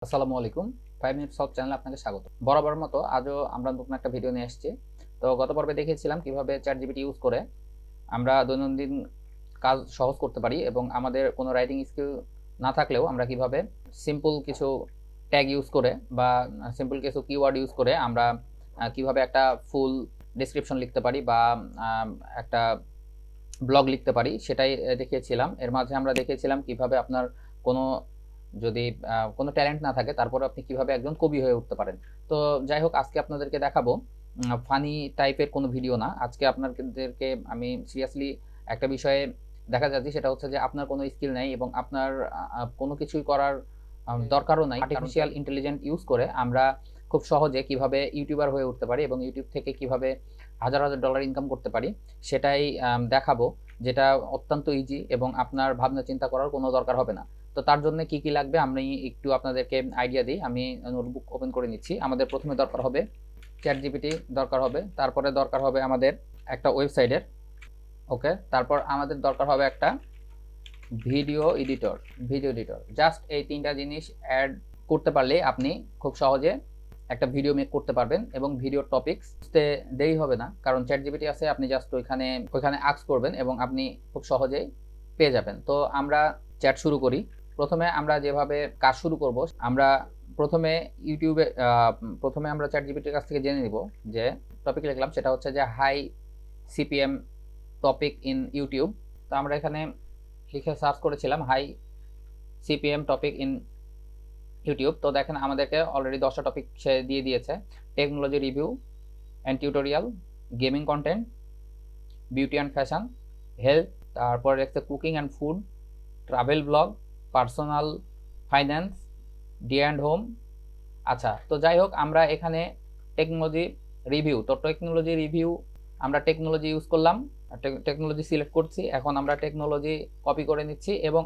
আসসালামু আলাইকুম। 5 minute solve চ্যানেলে আপনাকে স্বাগত। বরাবরের মতো আজও আমরা নতুন একটা ভিডিও নিয়ে এসেছি। তো গত পর্বে দেখিয়েছিলাম কিভাবে ChatGPT ইউজ করে আমরা দৈনন্দিন কাজ সহজ করতে পারি এবং আমাদের কোনো রাইটিং স্কিল না থাকলেও আমরা কিভাবে সিম্পল কিছু ট্যাগ ইউজ করে বা সিম্পল কিছু কিওয়ার্ড ইউজ করে আমরা কিভাবে একটা ফুল ডেসক্রিপশন লিখতে পারি বা আম একটা ব্লগ লিখতে পারি সেটাই দেখিয়েছিলাম। এর মাঝে আমরা দেখিয়েছিলাম কিভাবে আপনার কোনো যদি কোনো ট্যালেন্ট না থাকে তারপরে আপনি কিভাবে একজন কবি হয়ে উঠতে পারেন। তো যাই হোক, আজকে আপনাদেরকে দেখাবো ফানি টাইপের কোনো ভিডিও না। আজকে আপনাদেরকে আমি সিরিয়াসলি একটা বিষয়ে দেখা যাচ্ছি, সেটা হচ্ছে যে আপনার কোনো স্কিল নেই এবং আপনার কোনো কিছুই করার দরকারও নাই। আর্টিফিশিয়াল ইন্টেলিজেন্ট ইউজ করে আমরা খুব সহজে কিভাবে ইউটিউবার হয়ে উঠতে পারি এবং ইউটিউব থেকে কিভাবে হাজার হাজার ডলার ইনকাম করতে পারি সেটাই দেখাবো, যেটা অত্যন্ত ইজি এবং আপনার ভাবনা চিন্তা করার কোনো দরকার হবে না। তো তার জন্য কি কি লাগবে আমি একটু আপনাদেরকে আইডিয়া দিই। আমি নোটবুক ওপেন করে নিচ্ছি। আমাদের প্রথমে দরকার হবে ChatGPT, দরকার হবে, তারপরে দরকার হবে আমাদের একটা ওয়েবসাইটের, ওকে, তারপর আমাদের দরকার হবে একটা ভিডিও এডিটর। জাস্ট এই তিনটা জিনিস অ্যাড করতে পারলে আপনি খুব সহজে একটা ভিডিও মেক করতে পারবেন এবং ভিডিও টপিকস দেরি হবে না, কারণ ChatGPT আছে। আপনি জাস্ট ওইখানে আস্ক করবেন এবং আপনি খুব সহজেই পেয়ে যাবেন। তো আমরা চ্যাট শুরু করি। প্রথমে আমরা যেভাবে কাজ শুরু করব, আমরা প্রথমে ইউটিউবে প্রথমে আমরা ChatGPTর কাছ থেকে জেনে নিব যে টপিক লিখলাম সেটা হচ্ছে যে high CPM topic in YouTube. তো আমরা এখানে লিখে সার্চ করেছিলাম high CPM topic in YouTube. তো দেখেন আমাদেরকে অলরেডি 10টা টপিক সে দিয়ে দিয়েছে: technology review and tutorial, gaming content, beauty and fashion, health, তারপরে দেখছে cooking and food, travel blog, personal finance, D and home. আচ্ছা, তো যাই হোক, আমরা এখানে টেকনোলজি রিভিউ, তো টেকনোলজি রিভিউ আমরা টেকনোলজি ইউজ করলাম, টেকনোলজি সিলেক্ট করছি। এখন আমরা টেকনোলজি কপি করে নিচ্ছি এবং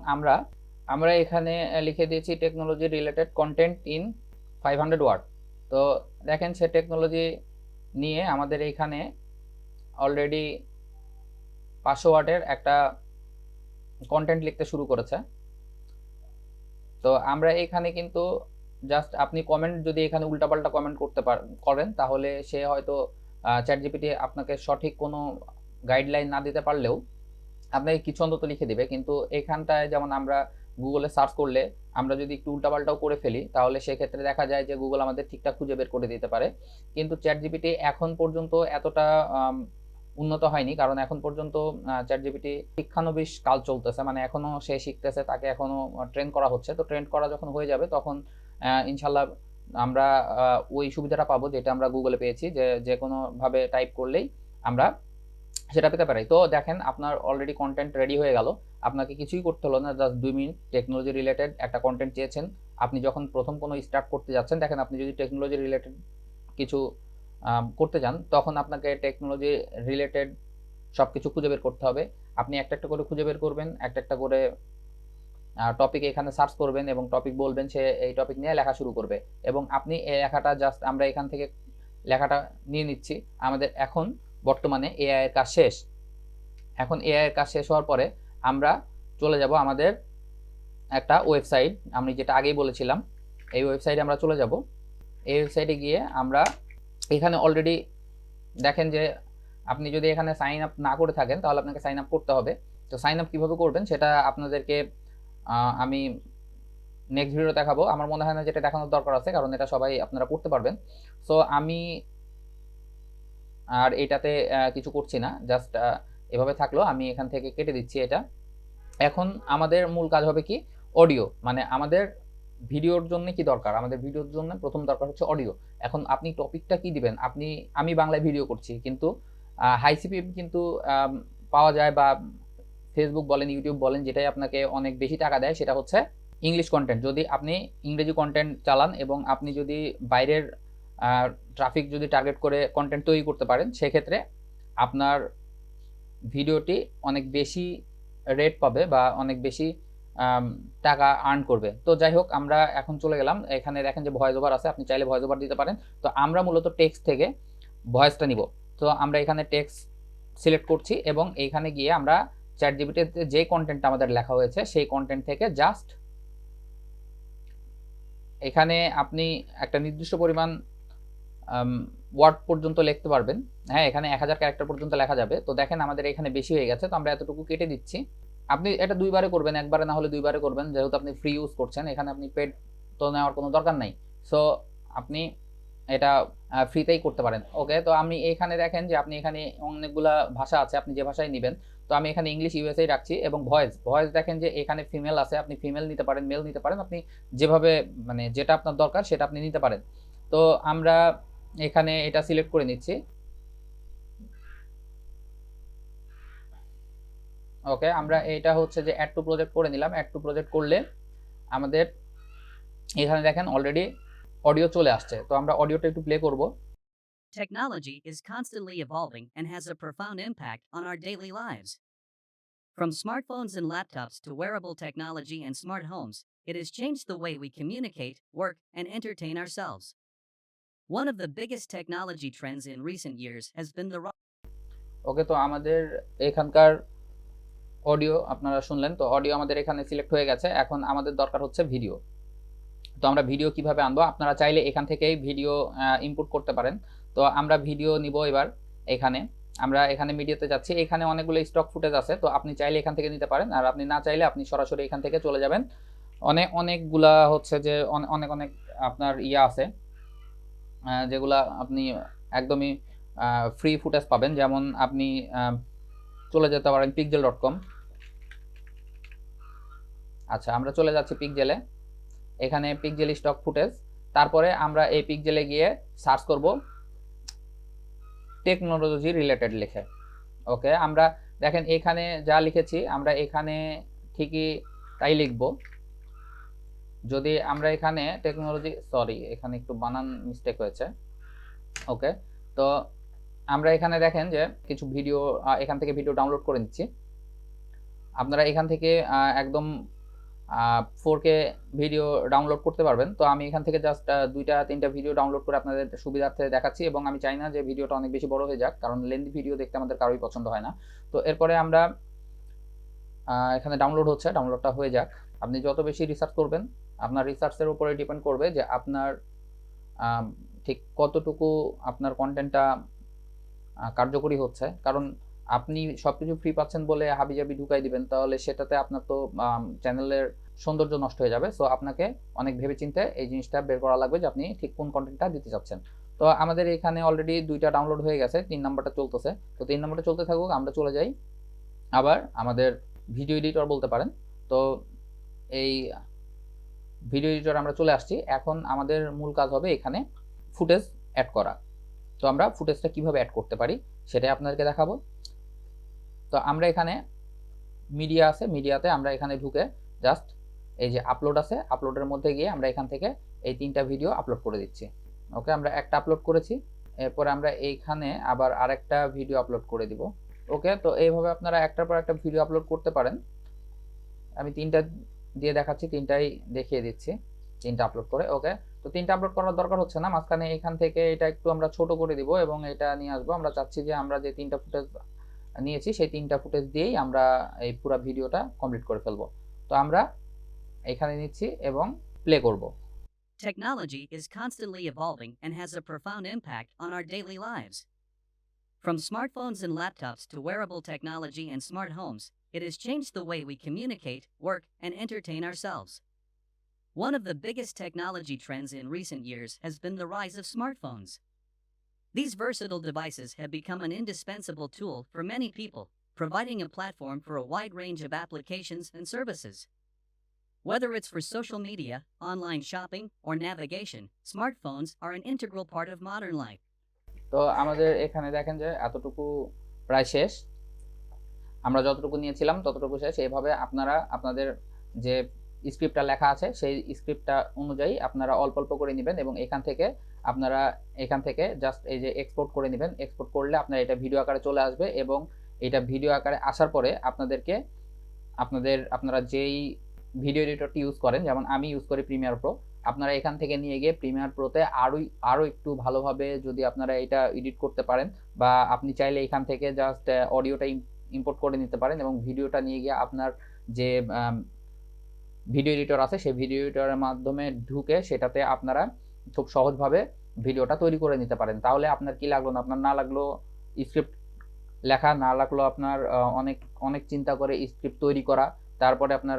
আমরা এখানে লিখে দিয়েছি technology related content in 500 word. তো দেখেন সে টেকনোলজি নিয়ে আমাদের এখানে অলরেডি 500 ওয়ার্ডের একটা কন্টেন্ট লিখতে শুরু করেছে। তো আমরা এখানে কিন্তু জাস্ট আপনি কমেন্ট যদি এখানে উল্টাপাল্টা কমেন্ট করেন তাহলে সে হয়তো ChatGPT আপনাকে সঠিক কোনো গাইডলাইন না দিতে পারলেও আপনাকে কিছু অন্তত লিখে দিবে। কিন্তু এখানটায় যেমন আমরা গুগলে সার্চ করলে আমরা যদি একটু উল্টাপাল্টাও করে ফেলি তাহলে সেক্ষেত্রে দেখা যায় যে গুগল আমাদের ঠিকঠাক খুঁজে বের করে দিতে পারে। কিন্তু ChatGPT এখন পর্যন্ত এতটা উন্নত হয়নি, কারণ এখন পর্যন্ত ChatGPT শিক্ষানবিশ কাল চলতেছে, মানে এখনো সে শিখতেছে, তাকে এখনো ট্রেন করা হচ্ছে। তো ট্রেন করা যখন হয়ে যাবে তখন ইনশাল্লাহ আমরা ওই সুবিধাটা পাবো যেটা আমরা গুগলে পেয়েছি, যে যে কোনোভাবে টাইপ করলেই আমরা সেটা পেতে পারি। তো দেখেন আপনার অলরেডি কন্টেন্ট রেডি হয়ে গেল, আপনাকে কিছুই করতে হলো না, জাস্ট 2 মিনিট। টেকনোলজি রিলেটেড একটা কন্টেন্ট চেয়েছেন, আপনি যখন প্রথম কোনো স্টার্ট করতে যাচ্ছেন, দেখেন আপনি যদি টেকনোলজি রিলেটেড কিছু করতে যান তখন আপনাকে টেকনোলজি রিলেটেড সব কিছু খুঁজে বের করতে হবে। আপনি একটা একটা করে খুঁজে বের করবেন, একটা একটা করে টপিক এখানে সার্চ করবেন এবং টপিক বলবেন, সে এই টপিক নিয়ে লেখা শুরু করবে এবং আপনি এই লেখাটা জাস্ট আমরা এখান থেকে লেখাটা নিয়ে নিচ্ছি। আমাদের এখন বর্তমানে এআই এর কাজ শেষ। এখন এআই এর কাজ শেষ হওয়ার পরে আমরা চলে যাব আমাদের একটা ওয়েবসাইট, আমি যেটা আগেই বলেছিলাম এই ওয়েবসাইটে আমরা চলে যাব। এই ওয়েবসাইটে গিয়ে আমরা এখানে অলরেডি দেখেন যে আপনি যদি এখানে সাইন আপ না করে থাকেন তাহলে আপনাকে সাইন আপ করতে হবে। তো সাইন আপ কীভাবে করবেন সেটা আপনাদেরকে আমি নেক্সট ভিডিও দেখাবো। আমার মনে হয় না যেটা দেখানোর দরকার আছে, কারণ এটা সবাই আপনারা করতে পারবেন। সো আমি আর এটাতে কিছু করছি না, জাস্ট এভাবে থাকলো, আমি এখান থেকে কেটে দিচ্ছি এটা। এখন আমাদের মূল কাজ হবে কি, অডিও, মানে আমাদের ভিডিওর জন্য কি দরকার, আমাদের ভিডিওর জন্য প্রথম দরকার হচ্ছে অডিও। এখন আপনি টপিকটা কি দিবেন, আমি বাংলায় ভিডিও করছি কিন্তু হাই সিপিএম কিন্তু পাওয়া যায়, বা ফেসবুক বলেন ইউটিউব বলেন যেটাই আপনাকে অনেক বেশি টাকা দেয় সেটা হচ্ছে ইংলিশ কন্টেন্ট। যদি আপনি ইংরেজি কন্টেন্ট চালান এবং আপনি যদি বাইরের ট্রাফিক যদি টার্গেট করে কন্টেন্ট তৈরি করতে পারেন সেক্ষেত্রে আপনার ভিডিওটি অনেক বেশি রেট পাবে বা অনেক বেশি টাকা আর্ন করবে। তো যাই হোক, আমরা এখন চলে গেলাম, এখানে দেখেন যে ভয়েস ওভার আছে, আপনি চাইলে ভয়েস ওভার দিতে পারেন। তো আমরা মূলত টেক্সট থেকে ভয়েসটা নিব। তো আমরা এখানে টেক্সট সিলেক্ট করছি এবং এইখানে গিয়ে আমরা ChatGPT-তে যে কন্টেন্টটা আমাদের লেখা হয়েছে সেই কন্টেন্ট থেকে জাস্ট এখানে আপনি একটা নির্দিষ্ট পরিমাণ ওয়ার্ড পর্যন্ত লিখতে পারবেন। হ্যাঁ, এখানে 1000 ক্যারেক্টার পর্যন্ত লেখা যাবে। তো দেখেন আমাদের এখানে বেশি হয়ে গেছে, তো আমরা এতটুকু কেটে দিচ্ছি। আপনি এটা 2 বারে করবেন, একবারে না হলে 2 বারে করবেন, যেহেতু আপনি ফ্রি ইউজ করছেন। এখানে আপনি পেড তো নেওয়ার কোনো দরকার নাই। সো আপনি এটা ফ্রিতেই করতে পারেন। ওকে, তো আমি এখানে দেখেন যে আপনি এখানে অনেকগুলা ভাষা আছে, আপনি যে ভাষায় নেবেন। তো আমি এখানে ইংলিশ ইউএসএ রাখছি, এবং ভয়েস দেখেন যে এখানে ফিমেল আছে, আপনি ফিমেল নিতে পারেন, মেল নিতে পারেন, আপনি যেভাবে মানে যেটা আপনার দরকার সেটা আপনি নিতে পারেন। তো আমরা এখানে এটা সিলেক্ট করে নিচ্ছি। ওকে, আমরা এটা হচ্ছে যে অ্যাড টু প্রজেক্ট করে নিলাম। অ্যাড টু প্রজেক্ট করলে আমাদের এখানে দেখেন অলরেডি অডিও চলে আসছে। তো আমরা অডিওটা একটু প্লে করব। Technology is constantly evolving and has a profound impact on our daily lives. From smartphones and laptops to wearable technology and smart homes, it has changed the way we communicate, work, and entertain ourselves. One of the biggest technology trends in recent years has been the ওকে, তো আমাদের এখানকার audio আপনারা শুনলেন। তো audio আমাদের এখানে select হয়ে গেছে। এখন আমাদের দরকার হচ্ছে ভিডিও। তো আমরা ভিডিও কিভাবে আনবো? আপনারা চাইলে এখান থেকেই ভিডিও ইনপুট করতে পারেন। তো আমরা ভিডিও নিব এবার। এখানে আমরা এখানে মিডিয়াতে যাচ্ছি। এখানে অনেকগুলো স্টক ফুটেজ আছে, তো আপনি চাইলে এখান থেকে নিতে পারেন, আর আপনি না চাইলে আপনি সরাসরি এখান থেকে চলে যাবেন। অনেকগুলা হচ্ছে যে অনেক অনেক আপনার ইয়া আছে, যেগুলা আপনি একদমই ফ্রি ফুটেজ পাবেন। যেমন আপনি চলে যেতে পারেন pixel.com। আচ্ছা, আমরা চলে যাচ্ছি পিক্সেলে। এখানে পিক্সেল স্টক ফুটেজ। তারপরে আমরা এই পিক্সেলে গিয়ে সার্চ করব টেকনোলজি রিলেটেড লিখে। ওকে, আমরা দেখেন এখানে যা লিখেছি আমরা এখানে ঠিকই তাই লিখব। যদি আমরা এখানে টেকনোলজি, সরি এখানে একটু বানান মিস্টেক হয়েছে। ওকে, তো আমরা এখানে দেখেন যে কিছু ভিডিও, এখান থেকে ভিডিও ডাউনলোড করে নিচ্ছি। আপনারা এখান থেকে একদম 4K ভিডিও ডাউনলোড করতে পারবেন। তো আমি এখান থেকে জাস্ট 2টা-3টা ভিডিও ডাউনলোড করে আপনাদের সুবিধার্থে দেখাচ্ছি, এবং আমি চাই না যে ভিডিওটা অনেক বেশি বড় হয়ে যাক, কারণ লেন্থি ভিডিও দেখতে আমাদের কারোই পছন্দ হয় না। তো এরপরে আমরা এখানে ডাউনলোড হচ্ছে, ডাউনলোডটা হয়ে যাক। আপনি যত বেশি রিসার্চ করবেন, আপনার রিসার্চের উপরে ডিপেন্ড করবে যে আপনার ঠিক কতটুকু আপনার কন্টেন্টটা কার্যকরী হচ্ছে। কারণ আপনি সবকিছু ফ্রি পাচ্ছেন বলে হাবিজাবি ঢুকাই দিবেন, তাহলে সেটাতে আপনার তো চ্যানেলের সৌন্দর্য নষ্ট হয়ে যাবে। সো আপনাকে অনেক ভেবেচিন্তে এই জিনিসটা বের করা লাগবে যে আপনি ঠিক কোন কন্টেন্টটা দিতে চাচ্ছেন। তো আমাদের এখানে অলরেডি 2টা ডাউনলোড হয়ে গেছে, 3 নাম্বারটা চলতেছে। তো 3 নাম্বারটা চলতে থাকুক, আমরা চলে যাই আবার আমাদের ভিডিও এডিটর বলতে পারেন। তো এই ভিডিও এডিটর আমরা চলে আসছি। এখন আমাদের মূল কাজ হবে এখানে ফুটেজ অ্যাড করা। তো আমরা ফুটেজটা কিভাবে অ্যাড করতে পারি সেটাই আপনাদেরকে দেখাবো। তো আমরা এখানে মিডিয়া আছে, মিডিয়াতে আমরা এখানে ঢুকে জাস্ট এই যে আপলোড আছে, আপলোডের মধ্যে গিয়ে আমরা এখান থেকে এই 3টা ভিডিও আপলোড করে দিচ্ছি। ওকে, আমরা একটা আপলোড করেছি, এরপর আমরা এইখানে আবার আরেকটা ভিডিও আপলোড করে দিব। ওকে, তো এইভাবে আপনারা একটার পর একটা ভিডিও আপলোড করতে পারেন। আমি 3টা দিয়ে দেখাচ্ছি, 3টাই দেখিয়ে দিচ্ছি 3টা আপলোড করে। ওকে, তো 3টা আপলোড করার দরকার হচ্ছে না, মাঝখানে এখান থেকে এটা একটু আমরা ছোট করে দিব এবং এটা নিয়ে আসবো। আমরা চাচ্ছি যে আমরা যে 3টা ফুটেজ নিয়েছি সেই 3টা ফুটেজ দিয়েই আমরা এই পুরো ভিডিওটা কমপ্লিট করে ফেলবো। তো আমরা এখানে নিচ্ছি এবং প্লে করব। technology is constantly evolving and has a profound impact on our daily lives. From smartphones and laptops to wearable technology and smart homes, it has changed the way we communicate, work, and entertain ourselves. One of the biggest technology trends in recent years has been the rise of smartphones. These versatile devices have become an indispensable tool for many people, providing a platform for a wide range of applications and services. Whether it's for social media, online shopping, or navigation, smartphones are an integral part of modern life. তো আমাদের এখানে দেখেন যে এতটুকু প্রায় শেষ। আমরা যতটুকু নিয়েছিলাম ততটুকু শেষ। এইভাবে আপনারা আপনাদের যে স্ক্রিপ্টটা লেখা আছে সেই স্ক্রিপ্টটা অনুযায়ী আপনারা অল্প অল্প করে নেবেন, এবং আপনারা এখান থেকে জাস্ট এই যে এক্সপোর্ট করে নেবেন। এক্সপোর্ট করলে আপনার এটা ভিডিও আকারে চলে আসবে, এবং এটা ভিডিও আকারে আসার পরে আপনারা যেই ভিডিও এডিটরটি ইউজ করেন, যেমন আমি ইউজ করি প্রিমিয়ার প্রো, আপনারা এখান থেকে নিয়ে গিয়ে প্রিমিয়ার প্রোতে আরও একটু ভালোভাবে যদি আপনারা এটা এডিট করতে পারেন, বা আপনি চাইলে এখান থেকে জাস্ট অডিওটা ইম্পোর্ট করে নিতে পারেন, এবং ভিডিওটা নিয়ে গিয়ে আপনার যে ভিডিও এডিটর আছে, সেই ভিডিও এডিটরের মাধ্যমে ঢুকে সেটাতে আপনারা খুব সহজভাবে ভিডিওটা তৈরি করে নিতে পারেন। তাহলে আপনার কি লাগলো না, আপনার না লাগলো স্ক্রিপ্ট লেখা, না লাগলো আপনার অনেক অনেক চিন্তা করে স্ক্রিপ্ট তৈরি করা, তারপরে আপনার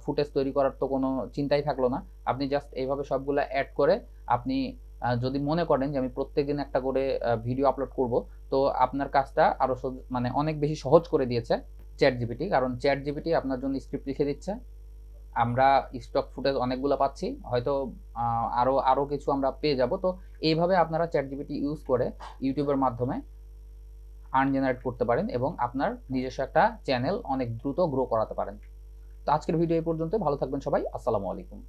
ফুটেজ তৈরি করার তো কোনো চিন্তাই থাকলো না। আপনি জাস্ট এইভাবে সবগুলা অ্যাড করে আপনি যদি মনে করেন যে আমি প্রত্যেকদিন একটা করে ভিডিও আপলোড করব, তো আপনার কাজটা আরও মানে অনেক বেশি সহজ করে দিয়েছে ChatGPT। কারণ ChatGPT আপনার জন্য স্ক্রিপ্ট লিখে দিচ্ছে। আমরা স্টক ফুটেজ অনেকগুলো পাচ্ছি, হয়তো আরও আরও কিছু আমরা পেয়ে যাব। তো এইভাবে আপনারা ChatGPT ইউজ করে ইউটিউবের মাধ্যমে আর্ন জেনারেট করতে পারেন এবং আপনার নিজস্ব একটা চ্যানেল অনেক দ্রুত গ্রো করাতে পারেন। তো আজকের ভিডিও এই পর্যন্ত। ভালো থাকবেন সবাই। আসসালামু আলাইকুম।